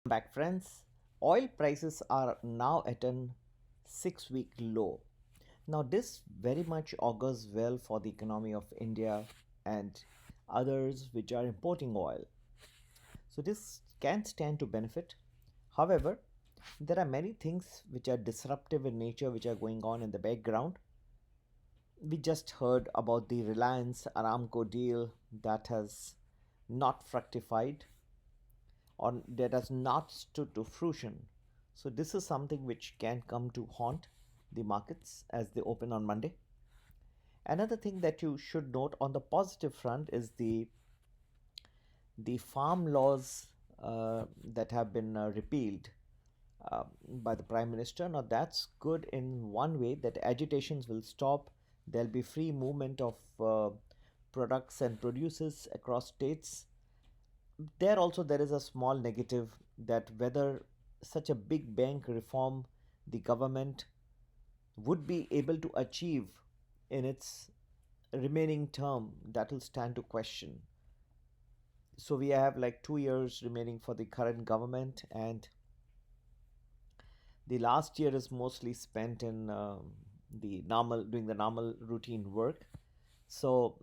Back, friends. Oil prices are now at an 6 week low. Now, this very much augurs well for the economy of India and others which are importing oil. So, this can stand to benefit. However, there are many things which are disruptive in nature which are going on in the background. We just heard about the Reliance Aramco deal that has not fructified or that has not stood to fruition. So, this is something which can come to haunt the markets as they open on Monday. Another thing that you should note on the positive front is the farm laws that have been repealed by the Prime Minister. Now, that's good in one way that agitations will stop. There'll be free movement of products and produces across states. There also there is a small negative that whether such a big bank reform the government would be able to achieve in its remaining term, that will stand to question. So we have like 2 years remaining for the current government, and the last year is mostly spent in the normal doing the normal routine work. So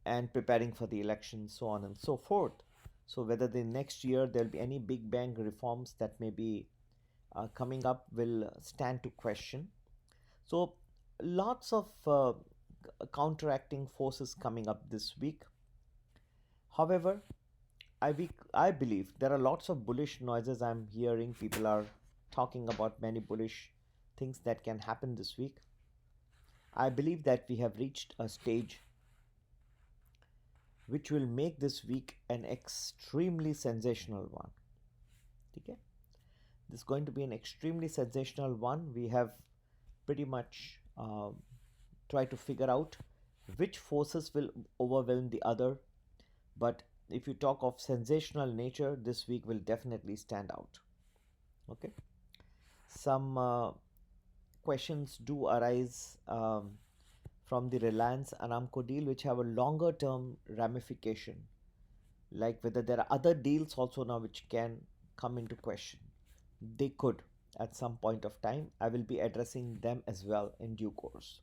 and preparing for the election, so on and so forth. So whether the next year there'll be any big bang reforms that may be coming up will stand to question. So lots of counteracting forces coming up this week. However, I believe there are lots of bullish noises I'm hearing. People are talking about many bullish things that can happen this week. I believe that we have reached a stage which will make this week an extremely sensational one. Okay? This is going to be an extremely sensational one. We have pretty much tried to figure out which forces will overwhelm the other. But if you talk of sensational nature, this week will definitely stand out. Okay? Some questions do arise from the Reliance Aramco deal, which have a longer term ramification, like whether there are other deals also now which can come into question. They could at some point of time. I will be addressing them as well in due course.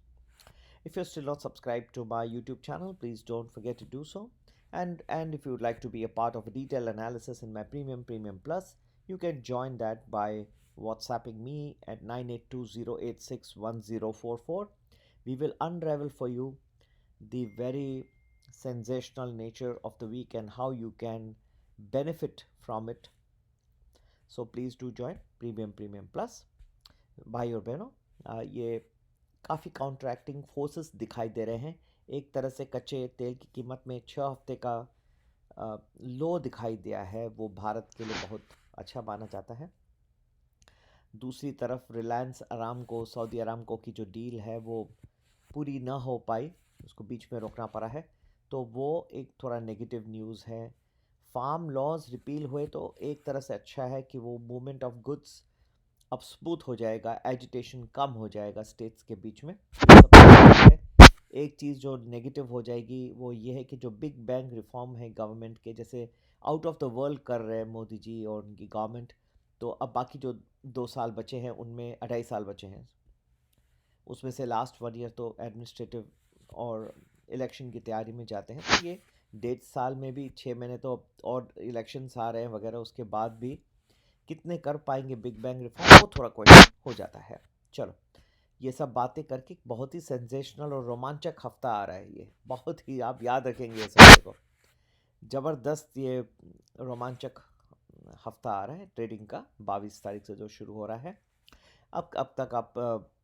If you're still not subscribed to my YouTube channel, please don't forget to do so. And if you would like to be a part of a detailed analysis in my Premium Plus, you can join that by WhatsApping me at 9820861044. We will unravel for you the very sensational nature of the week and how you can benefit from it. So please do join Premium Plus. भाई और बहनों, ये काफ़ी काउंट्रैक्टिंग forces दिखाई दे रहे हैं. एक तरह से कच्चे तेल की कीमत में 6 हफ्ते का लो दिखाई दिया है, वो भारत के लिए बहुत अच्छा माना जाता है. दूसरी तरफ रिलायंस अरामको सऊदी अरामको की जो डील है वो पूरी ना हो पाई, उसको बीच में रोकना पड़ा है, तो वो एक थोड़ा नेगेटिव न्यूज़ है. फार्म लॉज रिपील हुए तो एक तरह से अच्छा है कि वो मूवमेंट ऑफ गुड्स अब स्मूथ हो जाएगा, एजिटेशन कम हो जाएगा स्टेट्स के बीच में. ये सब है. एक चीज़ जो नेगेटिव हो जाएगी वो ये है कि जो बिग बैंग रिफॉर्म है गवर्नमेंट के, जैसे आउट ऑफ द वर्ल्ड कर रहे हैं मोदी जी और उनकी गवर्नमेंट, तो अब बाकी जो 2 साल बचे हैं उनमें 2.5 साल बचे हैं, उसमें से लास्ट 1 ईयर तो एडमिनिस्ट्रेटिव और इलेक्शन की तैयारी में जाते हैं. तो ये 1.5 साल में भी 6 महीने तो और इलेक्शंस आ रहे हैं वगैरह, उसके बाद भी कितने कर पाएंगे बिग बैंग रिफॉर्म, वो थोड़ा क्वेश्चन हो जाता है. चलो, ये सब बातें करके बहुत ही सेंसेशनल और रोमांचक हफ्ता आ रहा है. ये बहुत ही आप याद रखेंगे ये सब को. ज़बरदस्त ये रोमांचक हफ्ता आ रहा है ट्रेडिंग का, 22 तारीख से जो शुरू हो रहा है. अब तक आप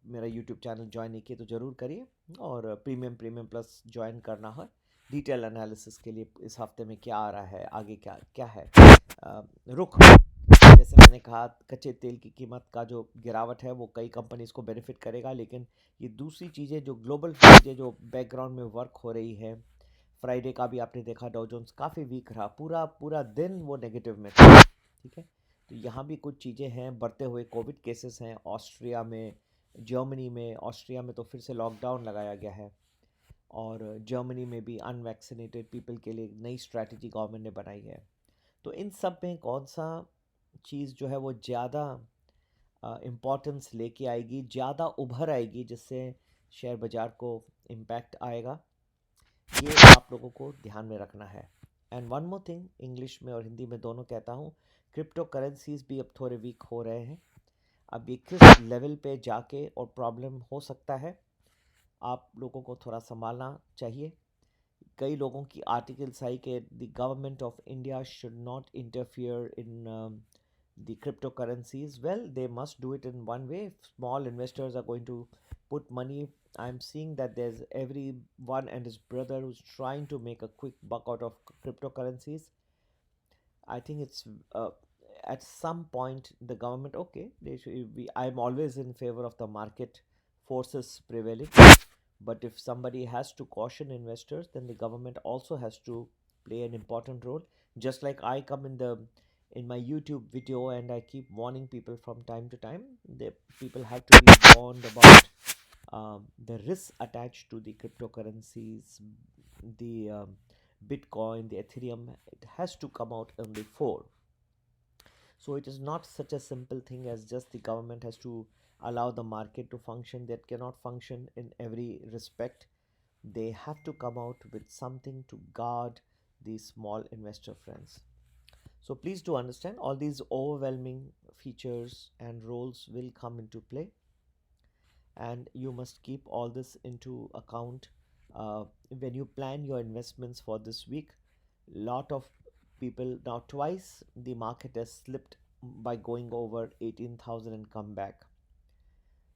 मेरा यूट्यूब चैनल ज्वाइन नहीं किए तो ज़रूर करिए, और प्रीमियम प्लस ज्वाइन करना है डिटेल एनालिसिस के लिए. इस हफ्ते में क्या आ रहा है, आगे क्या क्या है रुख. जैसे मैंने कहा, कच्चे तेल की कीमत का जो गिरावट है वो कई कंपनीज को बेनिफिट करेगा, लेकिन ये दूसरी चीज़ें जो ग्लोबल चीज़ें जो बैकग्राउंड में वर्क हो रही है. फ्राइडे का भी आपने देखा, डॉ जोन्स काफ़ी वीक रहा, पूरा पूरा दिन वो नेगेटिव में था. ठीक है, तो यहाँ भी कुछ चीज़ें हैं. बढ़ते हुए कोविड केसेस हैं ऑस्ट्रिया में, जर्मनी में. ऑस्ट्रिया में तो फिर से लॉकडाउन लगाया गया है, और जर्मनी में भी अनवैक्सीनेटेड पीपल के लिए नई स्ट्रैटेजी गवर्नमेंट ने बनाई है. तो इन सब में कौन सा चीज़ जो है वो ज़्यादा इम्पोर्टेंस लेके आएगी, ज़्यादा उभर आएगी, जिससे शेयर बाज़ार को इम्पैक्ट आएगा। ये आप लोगों को ध्यान में रखना है। And one more thing, English में और हिंदी में दोनों कहता हूँ, क्रिप्टो करेंसीज भी अब थोड़े वीक हो रहे हैं। अब ये किस लेवल पे जाके और प्रॉब्लम हो सकता है, आप लोगों को थोड़ा संभालना चाहिए। कई लोगों की आर्टिकल्स आई कि the government of India should not interfere in the cryptocurrencies. Well, they must do it in one way. If small investors are going to put money, I'm seeing that there's everyone and his brother who's trying to make a quick buck out of cryptocurrencies. I think it's at some point the government, okay, they should be. I'm always in favor of the market forces prevailing, but if somebody has to caution investors, then the government also has to play an important role. Just like I come in my YouTube video and I keep warning people from time to time, the people have to be warned about the risks attached to the cryptocurrencies, the Bitcoin, the Ethereum. It has to come out on the fore. So it is not such a simple thing as just the government has to allow the market to function. That cannot function in every respect. They have to come out with something to guard these small investor friends. So please do understand, all these overwhelming features and roles will come into play, and you must keep all this into account when you plan your investments for this week. Lot of people now, twice the market has slipped by going over 18,000 and come back.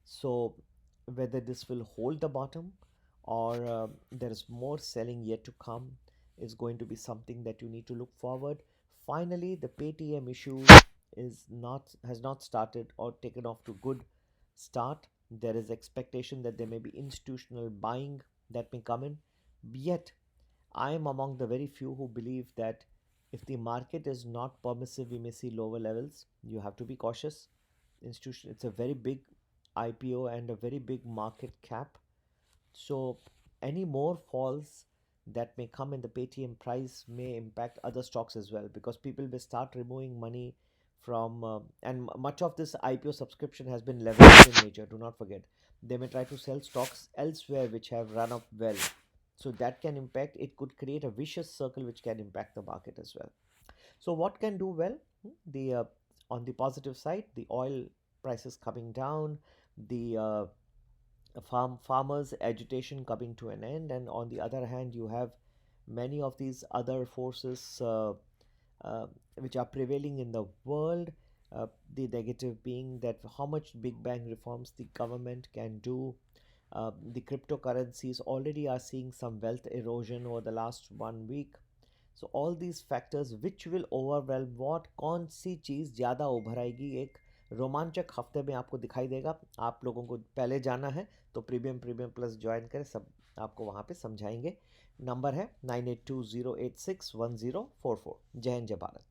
So whether this will hold the bottom or there is more selling yet to come is going to be something that you need to look forward. Finally, the Paytm issue is not has not started or taken off to good start. There is expectation that there may be institutional buying that may come in. Yet, I am among the very few who believe that if the market is not permissive, we may see lower levels. You have to be cautious. Institution, it's a very big IPO and a very big market cap. So any more falls that may come in the Paytm price may impact other stocks as well, because people will start removing money from and much of this IPO subscription has been leveraged in nature. Do not forget, they may try to sell stocks elsewhere which have run up well. So that can impact. It could create a vicious circle which can impact the market as well. So what can do well? The On the positive side, the oil prices coming down, the farmers agitation coming to an end, and on the other hand you have many of these other forces which are prevailing in the world. The negative being that how much big bang reforms the government can do. The cryptocurrencies already are seeing some wealth erosion over the last 1 week. So all these factors which will overwhelm, what कौन सी चीज़ ज़्यादा उभर आएगी, एक रोमांचक हफ्ते में आपको दिखाई देगा। आप लोगों को पहले जाना है तो प्रीमियम प्लस ज्वाइन करें, सब आपको वहाँ पे समझाएंगे। नंबर है 9820861044। जय हिंद, जय भारत।